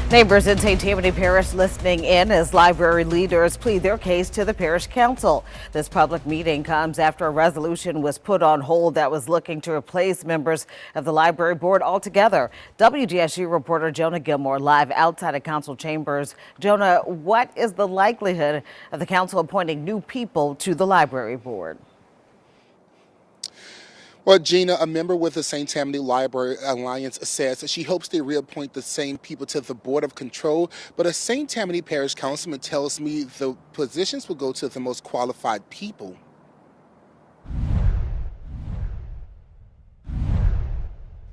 Neighbors in St. Tammany Parish listening in as library leaders plead their case to the parish council. This public meeting comes after a resolution was put on hold that was looking to replace members of the library board altogether. WDSU reporter Jonah Gilmore live outside of council chambers. Jonah, what is the likelihood of the council appointing new people to the library board? Well, Gina, a member with the St. Tammany Library Alliance, says that she hopes they reappoint the same people to the Board of Control, but a St. Tammany Parish councilman tells me the positions will go to the most qualified people.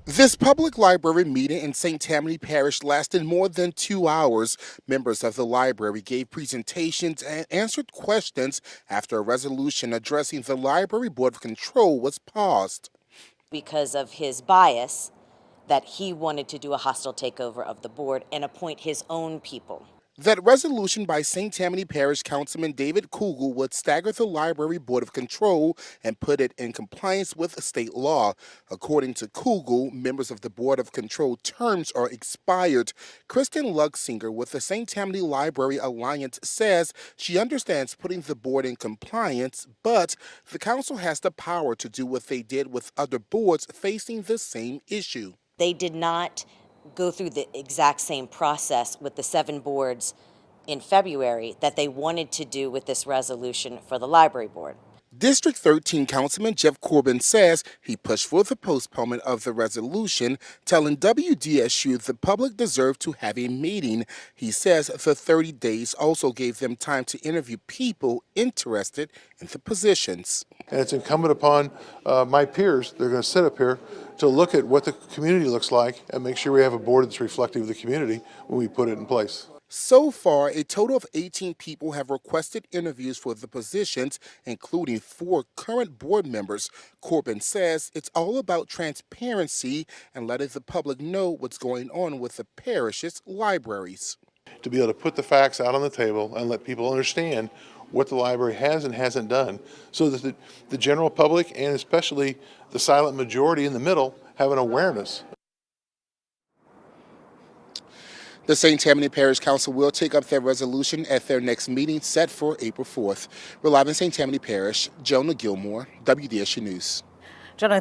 This public library meeting in St. Tammany Parish lasted more than 2 hours. Members of the library gave presentations and answered questions after a resolution addressing the Library Board of Control was paused. Because of his bias, that he wanted to do a hostile takeover of the board and appoint his own people. That resolution by St. Tammany Parish Councilman David Kugel would stagger the Library Board of Control and put it in compliance with state law. According to Kugel, members of the Board of Control terms are expired. Kristen Lugsinger with the St. Tammany Library Alliance says she understands putting the board in compliance, but the council has the power to do what they did with other boards facing the same issue. They did not go through the exact same process with the 7 boards in February that they wanted to do with this resolution for the library board. District 13 Councilman Jeff Corbin says he pushed for the postponement of the resolution, telling WDSU the public deserved to have a meeting. He says the 30 days also gave them time to interview people interested in the positions. And it's incumbent upon my peers, they're going to sit up here, to look at what the community looks like and make sure we have a board that's reflective of the community when we put it in place. So far, a total of 18 people have requested interviews for the positions, including 4 current board members. Corbin says it's all about transparency and letting the public know what's going on with the parish's libraries. To be able to put the facts out on the table and let people understand what the library has and hasn't done, so that the general public and especially the silent majority in the middle have an awareness. The St. Tammany Parish Council will take up their resolution at their next meeting set for April 4th. We're live in St. Tammany Parish. Jonah Gilmore, WDSU News. Jonah,